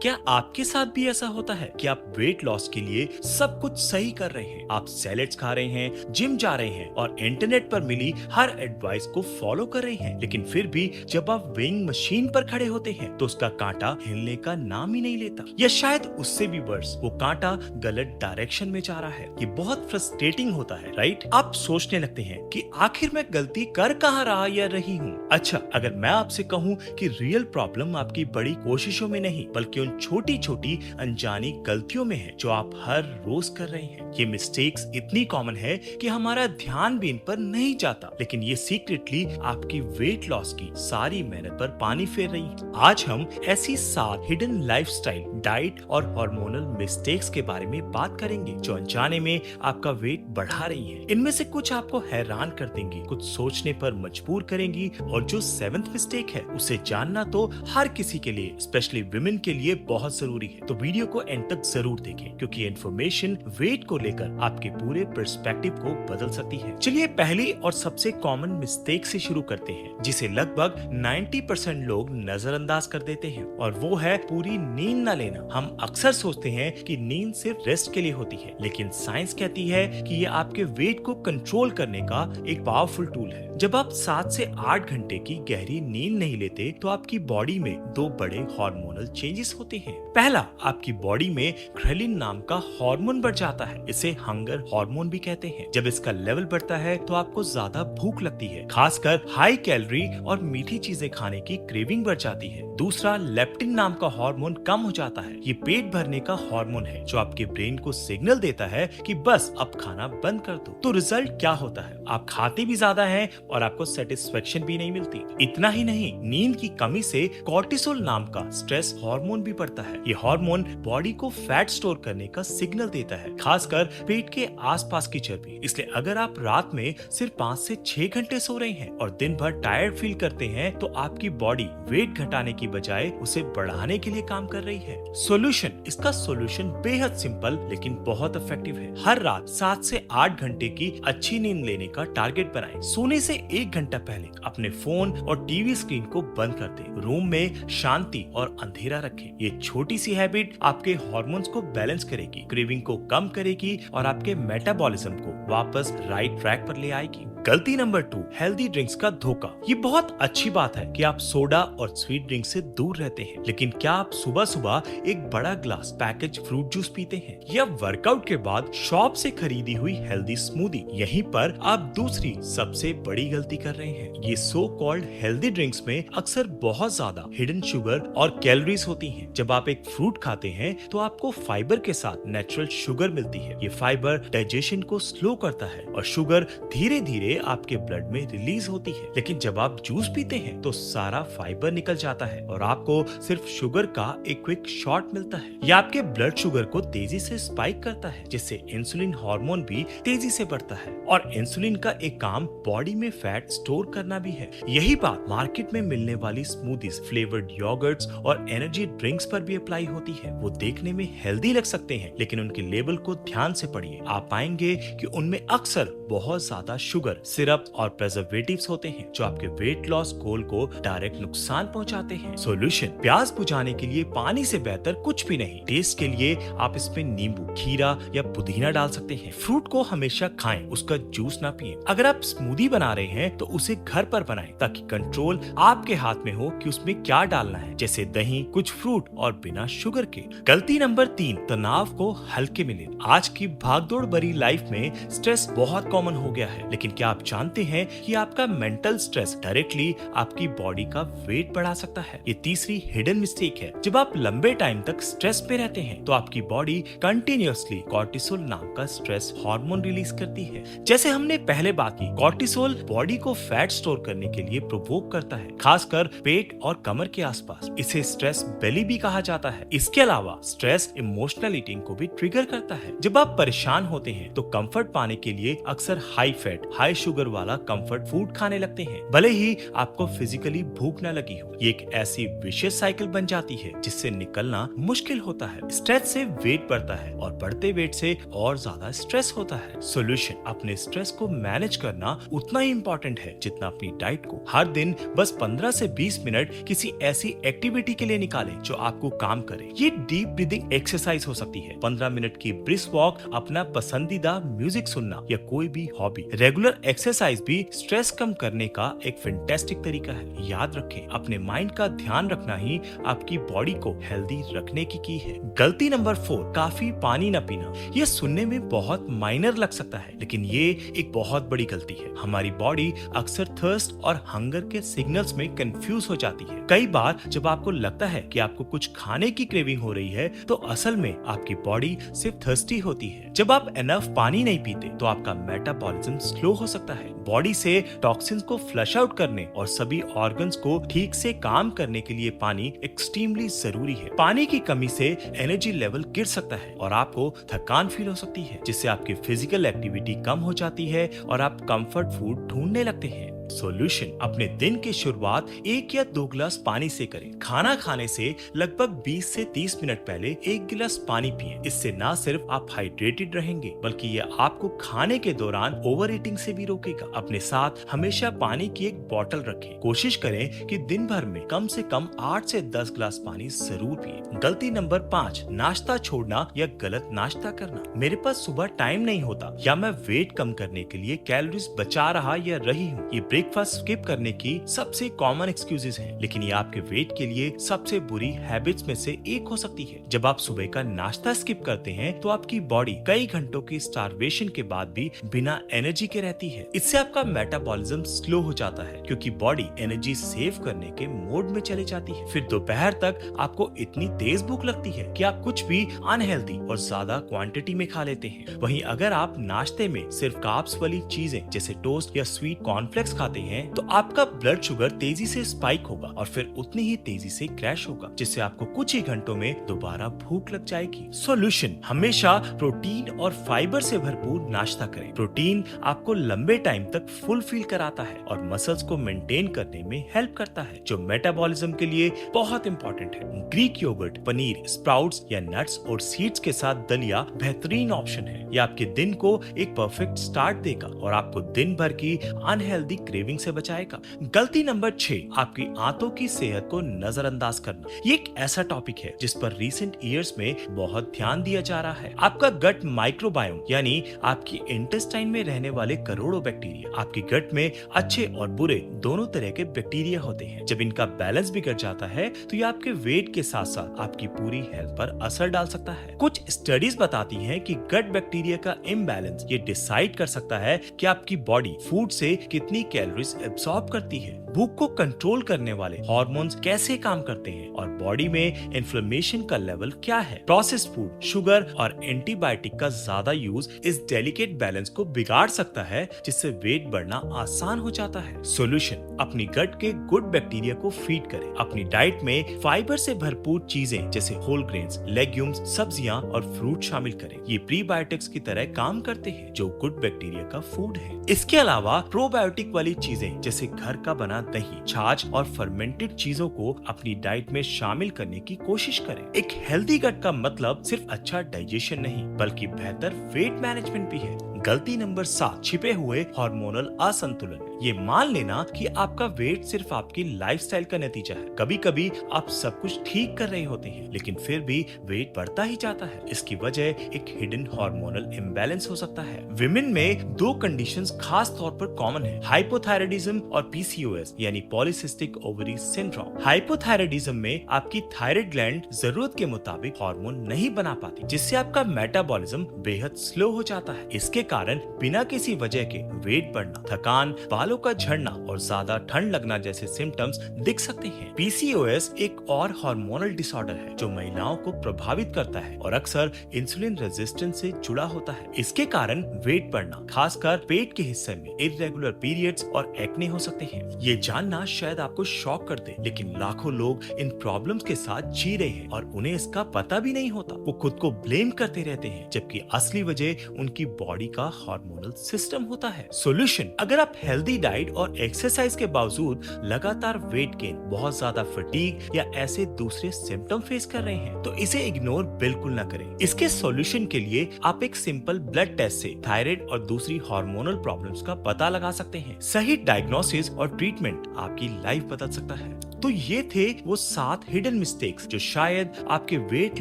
क्या आपके साथ भी ऐसा होता है कि आप वेट लॉस के लिए सब कुछ सही कर रहे हैं, आप सैलेड्स खा रहे हैं, जिम जा रहे हैं और इंटरनेट पर मिली हर एडवाइस को फॉलो कर रहे हैं, लेकिन फिर भी जब आप वेइंग मशीन पर खड़े होते हैं तो उसका कांटा हिलने का नाम ही नहीं लेता, या शायद उससे भी वर्स, वो कांटा गलत डायरेक्शन में जा रहा है। ये बहुत फ्रस्ट्रेटिंग होता है, राइट? आप सोचने लगते हैं कि आखिर मैं गलती कर कहाँ रहा या रही हूँ। अच्छा, अगर मैं आपसे कहूँ कि रियल प्रॉब्लम आपकी बड़ी कोशिशों में नहीं बल्कि उन छोटी छोटी अनजानी गलतियों में है जो आप हर रोज कर रहे हैं। ये मिस्टेक्स इतनी कॉमन है कि हमारा ध्यान भी इन पर नहीं जाता, लेकिन ये सीक्रेटली आपकी वेट लॉस की सारी मेहनत पर पानी फेर रही है। आज हम ऐसी 7 हिडन लाइफस्टाइल, डाइट और हार्मोनल मिस्टेक्स के बारे में बात करेंगे जो अनजाने में आपका वेट बढ़ा रही है। इनमें से कुछ आपको हैरान कर देंगी, कुछ सोचने पर मजबूर करेंगी, और जो 7th मिस्टेक है उसे जानना तो हर किसी के लिए, स्पेशली विमेन के लिए बहुत जरूरी है। तो वीडियो को एंड तक जरूर देखें क्योंकि इन्फॉर्मेशन वेट को लेकर आपके पूरे पर्सपेक्टिव को बदल सकती है। चलिए पहली और सबसे कॉमन मिस्टेक से शुरू करते हैं जिसे लगभग 90% लोग नजरअंदाज कर देते हैं, और वो है पूरी नींद न लेना। हम अक्सर सोचते हैं कि नींद सिर्फ रेस्ट के लिए होती है, लेकिन साइंस कहती है कि ये आपके वेट को कंट्रोल करने का एक पावरफुल टूल है। जब आप 7 से 8 घंटे की गहरी नींद नहीं लेते तो आपकी बॉडी में 2 बड़े हार्मोनल चेंजेस होते हैं। पहला, आपकी बॉडी में ग्रेलिन नाम का हार्मोन बढ़ जाता है, इसे हंगर हार्मोन भी कहते हैं। जब इसका लेवल बढ़ता है तो आपको ज्यादा भूख लगती है, खासकर हाई कैलोरी और मीठी चीजें खाने की क्रेविंग बढ़ जाती है। दूसरा, लेप्टिन नाम का हार्मोन कम हो जाता है। ये पेट भरने का हार्मोन है जो आपके ब्रेन को सिग्नल देता है कि बस अब खाना बंद कर दो। तो रिजल्ट क्या होता है? आप खाते भी ज्यादा हैं और आपको सेटिस्फेक्शन भी नहीं मिलती। इतना ही नहीं, नींद की कमी से कॉर्टिसोल नाम का स्ट्रेस हार्मोन भी बढ़ता है। ये हार्मोन बॉडी को फैट स्टोर करने का सिग्नल देता है, खासकर पेट के आसपास की चर्बी। इसलिए अगर आप रात में सिर्फ 5 से 6 घंटे सो रहे हैं और दिन भर टायर्ड फील करते हैं तो आपकी बॉडी वेट घटाने की बजाय उसे बढ़ाने के लिए काम कर रही है। सॉल्यूशन, इसका सॉल्यूशन बेहद सिंपल लेकिन बहुत इफेक्टिव है। हर रात 7 से 8 घंटे की अच्छी नींद लेने का टारगेट बनाएं। सोने से 1 घंटा पहले अपने फोन और टीवी स्क्रीन को बंद कर दें। रूम में शांति और अंधेरा रखें। ये छोटी सी हैबिट आपके हार्मोन्स को बैलेंस करेगी, क्रेविंग को कम करेगी और आपके मेटाबॉलिज्म को वापस राइट ट्रैक पर ले आएगी। गलती नंबर 2, हेल्दी ड्रिंक्स का धोखा। ये बहुत अच्छी बात है कि आप सोडा और स्वीट ड्रिंक से दूर रहते हैं, लेकिन क्या आप सुबह सुबह एक बड़ा ग्लास पैकेज फ्रूट जूस पीते हैं या वर्कआउट के बाद शॉप से खरीदी हुई हेल्दी स्मूदी? यहीं पर आप दूसरी सबसे बड़ी गलती कर रहे हैं। ये सो कॉल्ड हेल्दी ड्रिंक्स में अक्सर बहुत ज्यादा हिडन शुगर और कैलोरीज होती हैं। जब आप एक फ्रूट खाते हैं तो आपको फाइबर के साथ नेचुरल शुगर मिलती है। ये फाइबर डाइजेशन को स्लो करता है और शुगर धीरे धीरे आपके ब्लड में रिलीज होती है। लेकिन जब आप जूस पीते हैं तो सारा फाइबर निकल जाता है और आपको सिर्फ शुगर का एक क्विक शॉट मिलता है। यह आपके ब्लड शुगर को तेजी से स्पाइक करता है, जिससे इंसुलिन हार्मोन भी तेजी से बढ़ता है। और इंसुलिन का एक काम बॉडी में फैट स्टोर करना भी है। यही बात मार्केट में मिलने वाली स्मूदीज, फ्लेवर्ड योगर्ट्स और एनर्जी ड्रिंक्स पर भी अप्लाई होती है। वो देखने में हेल्दी लग सकते हैं, लेकिन उनके लेबल को ध्यान से पढ़िए। आप पाएंगे कि उनमें अक्सर बहुत ज्यादा शुगर, सिरप और प्रिजर्वेटिव्स होते हैं जो आपके वेट लॉस गोल को डायरेक्ट नुकसान पहुंचाते हैं। सॉल्यूशन, प्यास बुझाने के लिए पानी से बेहतर कुछ भी नहीं। टेस्ट के लिए आप इसमें नींबू, खीरा या पुदीना डाल सकते हैं। फ्रूट को हमेशा खाएं, उसका जूस ना पिएं। अगर आप स्मूदी बना रहे हैं तो उसे घर पर बनाएं ताकि कंट्रोल आपके हाथ में हो कि उसमें क्या डालना है, जैसे दही, कुछ फ्रूट और बिना शुगर के। गलती नंबर 3, तनाव को हल्के में लें। आज की भागदौड़ भरी लाइफ में स्ट्रेस बहुत कॉमन हो गया है, लेकिन क्या आप जानते हैं कि आपका मेंटल स्ट्रेस डायरेक्टली आपकी बॉडी का वेट बढ़ा सकता है? ये तीसरी हिडन मिस्टेक है। जब आप लंबे टाइम तक स्ट्रेस पे रहते हैं तो आपकी बॉडी कंटिन्यूअसली कॉर्टिसोल नाम का स्ट्रेस हार्मोन रिलीज करती है। जैसे हमने पहले बात की, कॉर्टिसोल बॉडी को फैट स्टोर करने के लिए प्रोवोक करता है, खासकर पेट और कमर के आसपास। इसे स्ट्रेस बेली भी कहा जाता है। इसके अलावा स्ट्रेस इमोशनल ईटिंग को भी ट्रिगर करता है। जब आप परेशान होते हैं तो कंफर्ट पाने के लिए अक्सर हाई फैट, हाई शुगर वाला कंफर्ट फूड खाने लगते हैं, भले ही आपको फिजिकली भूख न लगी हो। ये एक ऐसी विशियस साइकिल बन जाती है जिससे निकलना मुश्किल होता है। स्ट्रेस से वेट बढ़ता है और बढ़ते वेट से और ज्यादा स्ट्रेस होता है। सॉल्यूशन, अपने स्ट्रेस को मैनेज करना उतना ही इंपॉर्टेंट है जितना अपनी डाइट को। हर दिन बस 15 से 20 मिनट किसी ऐसी एक्टिविटी के लिए निकालें जो आपको काम करे। ये डीप ब्रीदिंग एक्सरसाइज हो सकती है, 15 मिनट की ब्रिस्क वॉक, अपना पसंदीदा म्यूजिक सुनना या कोई भी हॉबी। रेगुलर एक्सरसाइज भी स्ट्रेस कम करने का एक फैंटास्टिक तरीका है। याद रखें, अपने माइंड का ध्यान रखना ही आपकी बॉडी को हेल्दी रखने की है। गलती नंबर 4, काफी पानी न पीना। ये सुनने में बहुत माइनर लग सकता है, लेकिन ये एक बहुत बड़ी गलती है। हमारी बॉडी अक्सर थर्स्ट और हंगर के सिग्नल्स में कंफ्यूज हो जाती है। कई बार जब आपको लगता है कि आपको कुछ खाने की क्रेविंग हो रही है, तो असल में आपकी बॉडी सिर्फ थर्स्टी होती है। जब आप एनफ पानी नहीं पीते तो आपका मेटाबॉलिज्म स्लो हो सकता है। बॉडी से टॉक्सिन्स को फ्लश आउट करने और सभी ऑर्गन्स को ठीक से काम करने के लिए पानी एक्सट्रीमली जरूरी है। पानी की कमी से एनर्जी लेवल गिर सकता है और आपको थकान फील हो सकती है, जिससे आपकी फिजिकल एक्टिविटी कम हो जाती है और आप कंफर्ट फूड ढूंढने लगते हैं। सॉल्यूशन, अपने दिन की शुरुआत 1 या 2 गिलास पानी से करें। खाना खाने से लगभग 20 से 30 मिनट पहले 1 गिलास पानी पिएं। इससे न सिर्फ आप हाइड्रेटेड रहेंगे, बल्कि ये आपको खाने के दौरान ओवर ईटिंग से भी रोकेगा। अपने साथ हमेशा पानी की एक बोतल रखें। कोशिश करें कि दिन भर में कम से कम 8 से 10 गिलास पानी जरूर पिएं। गलती नंबर 5, नाश्ता छोड़ना या गलत नाश्ता करना। मेरे पास सुबह टाइम नहीं होता या मैं वेट कम करने के लिए कैलोरीज बचा रहा या रही हूँ। ये ब्रेकफास्ट स्किप करने की सबसे कॉमन एक्सक्यूजेस हैं, लेकिन ये आपके वेट के लिए सबसे बुरी हैबिट्स में से एक हो सकती है। जब आप सुबह का नाश्ता स्किप करते हैं तो आपकी बॉडी कई घंटों की स्टारवेशन के बाद भी बिना एनर्जी के रहती है। इससे आपका मेटाबॉलिज्म स्लो हो जाता है, क्योंकि बॉडी एनर्जी सेव करने के मोड में चली जाती है। फिर दोपहर तक आपको इतनी तेज भूख लगती है कि आप कुछ भी अनहेल्दी और ज्यादा क्वांटिटी में खा लेते हैं। वहीं अगर आप नाश्ते में सिर्फ कार्ब्स वाली चीजें जैसे टोस्ट या स्वीट कॉर्नफ्लेक्स खाते हैं, तो आपका ब्लड शुगर तेजी से स्पाइक होगा और फिर उतनी ही तेजी से क्रैश होगा, जिससे आपको कुछ ही घंटों में दोबारा भूख लग जाएगी। सॉल्यूशन, हमेशा प्रोटीन और फाइबर से भरपूर नाश्ता करें। प्रोटीन आपको लंबे टाइम तक फुल फील कराता है और मसल्स को मेंटेन करने में हेल्प करता है, जो मेटाबॉलिज्म के लिए बहुत इंपॉर्टेंट है। ग्रीक योगर्ट, पनीर, स्प्राउट्स या नट्स और सीड्स के साथ दलिया बेहतरीन ऑप्शन है। ये आपके दिन को एक परफेक्ट स्टार्ट देगा और आपको दिन भर की अनहेल्दी क्रेविंग से बचाएगा। गलती नंबर 6, आपकी आंतों की सेहत को नजरअंदाज करना। ये एक ऐसा टॉपिक है जिस पर रिसेंट ईयर्स में बहुत ध्यान दिया जा रहा है। आपका गट माइक्रोबायोम, यानी आपकी इंटेस्टाइन में रहने वाले करोड़ों बैक्टीरिया, आपकी गट में अच्छे और बुरे दोनों तरह के बैक्टीरिया होते हैं। जब इनका बैलेंस बिगड़ जाता है तो ये आपके वेट के साथ साथ आपकी पूरी हेल्थ पर असर डाल सकता है। कुछ स्टडीज बताती हैं कि गट बैक्टीरिया का इम्बैलेंस ये डिसाइड कर सकता है कि आपकी बॉडी फूड से कितनी कैलोरीज एब्सॉर्ब करती है, भूख को कंट्रोल करने वाले हार्मोन्स कैसे काम करते हैं और बॉडी में इन्फ्लेमेशन का लेवल क्या है। प्रोसेस्ड फूड, शुगर और एंटीबायोटिक का ज्यादा यूज इस डेलिकेट बैलेंस को बिगाड़ सकता है, जिससे वेट बढ़ना आसान हो जाता है। सॉल्यूशन, अपनी गट के गुड बैक्टीरिया को फीड करें। अपनी डाइट में फाइबर से भरपूर चीजें जैसे होल ग्रेन्स, लेग्यूम्स, सब्जियां और फ्रूट शामिल करें। ये प्रीबायोटिक्स की तरह काम करते हैं, जो गुड बैक्टीरिया का फूड है। इसके अलावा प्रोबायोटिक वाली चीजें जैसे घर का बना दही, छाछ और फर्मेंटेड चीजों को अपनी डाइट में शामिल करने की कोशिश करें। एक हेल्दी गट का मतलब सिर्फ अच्छा डाइजेशन नहीं, बल्कि बेहतर वेट मैनेजमेंट भी है। गलती नंबर 7, छिपे हुए हार्मोनल असंतुलन। ये मान लेना कि आपका वेट सिर्फ आपकी लाइफस्टाइल का नतीजा है। कभी कभी आप सब कुछ ठीक कर रहे होते हैं, लेकिन फिर भी वेट बढ़ता ही जाता है। इसकी वजह एक हिडन हार्मोनल इम्बैलेंस हो सकता है। विमेन में 2 कंडीशंस खास तौर पर कॉमन है, हाइपोथायराइडिज्म और पीसीओएस यानी पॉलीसिस्टिक ओवरी सिंड्रोम। हाइपोथायराइडिज्म में आपकी थायराइड ग्लैंड जरूरत के मुताबिक हार्मोन नहीं बना पाती, जिससे आपका मेटाबॉलिज्म बेहद स्लो हो जाता है। इसके कारण बिना किसी वजह के वेट बढ़ना, थकान, बालों बालों का झड़ना और ज्यादा ठंड लगना जैसे सिम्टम्स दिख सकते हैं। पीसीओएस एक और हार्मोनल डिसऑर्डर है जो महिलाओं को प्रभावित करता है और अक्सर इंसुलिन रेजिस्टेंस से जुड़ा होता है। इसके कारण वेट बढ़ना, खासकर पेट के हिस्से में इर्रेगुलर पीरियड्स और एक्ने हो सकते हैं। ये जानना शायद आपको शॉक कर दे, लेकिन लाखों लोग इन प्रॉब्लम्स के साथ जी रहे हैं और उन्हें इसका पता भी नहीं होता। वो खुद को ब्लेम करते रहते हैं, जबकि असली वजह उनकी बॉडी का हार्मोनल सिस्टम होता है। सॉल्यूशन: अगर आप हेल्दी डाइट और एक्सरसाइज के बावजूद लगातार वेट गेन, बहुत ज्यादा फटीग या ऐसे दूसरे सिम्टम फेस कर रहे हैं, तो इसे इग्नोर बिल्कुल ना करें। इसके सॉल्यूशन के लिए आप एक सिंपल ब्लड टेस्ट से थायराइड और दूसरी हार्मोनल प्रॉब्लम्स का पता लगा सकते हैं। सही डायग्नोसिस और ट्रीटमेंट आपकी लाइफ बदल सकता है। तो ये थे वो 7 हिडन मिस्टेक्स जो शायद आपके वेट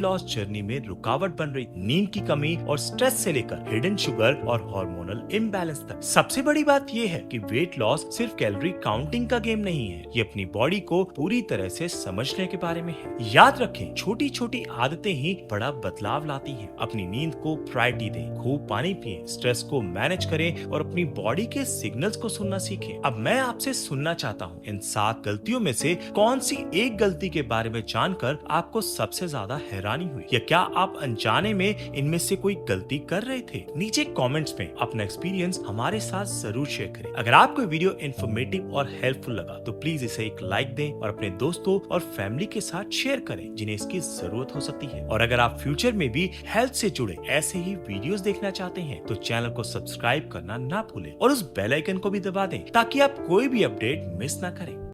लॉस जर्नी में रुकावट बन रही। नींद की कमी और स्ट्रेस से लेकर हिडन शुगर और हार्मोनल इम्बैलेंस तक। सबसे बड़ी बात ये है कि वेट लॉस सिर्फ कैलोरी काउंटिंग का गेम नहीं है, ये अपनी बॉडी को पूरी तरह से समझने के बारे में है। याद रखें, छोटी छोटी आदतें ही बड़ा बदलाव लाती हैं। अपनी नींद को प्रायोरिटी दें, खूब पानी पिएं, स्ट्रेस को मैनेज करें और अपनी बॉडी के सिग्नल्स को सुनना सीखें। अब मैं आपसे सुनना चाहता हूँ, इन 7 गलतियों में से कौन सी एक गलती के बारे में जानकर आपको सबसे ज्यादा हैरानी हुई, या क्या आप अनजाने में इनमें से कोई गलती कर रहे थे? नीचे कमेंट्स में अपना एक्सपीरियंस हमारे साथ जरूर शेयर करें। अगर आपको वीडियो इन्फॉर्मेटिव और हेल्पफुल लगा तो प्लीज इसे एक लाइक दें और अपने दोस्तों और फैमिली के साथ शेयर करें जिन्हें इसकी जरूरत हो सकती है। और अगर आप फ्यूचर में भी हेल्थ से जुड़े ऐसे ही वीडियोस देखना चाहते हैं तो चैनल को सब्सक्राइब करना ना भूलें और उस बेल आइकन को भी दबा दें ताकि आप कोई भी अपडेट मिस ना करें।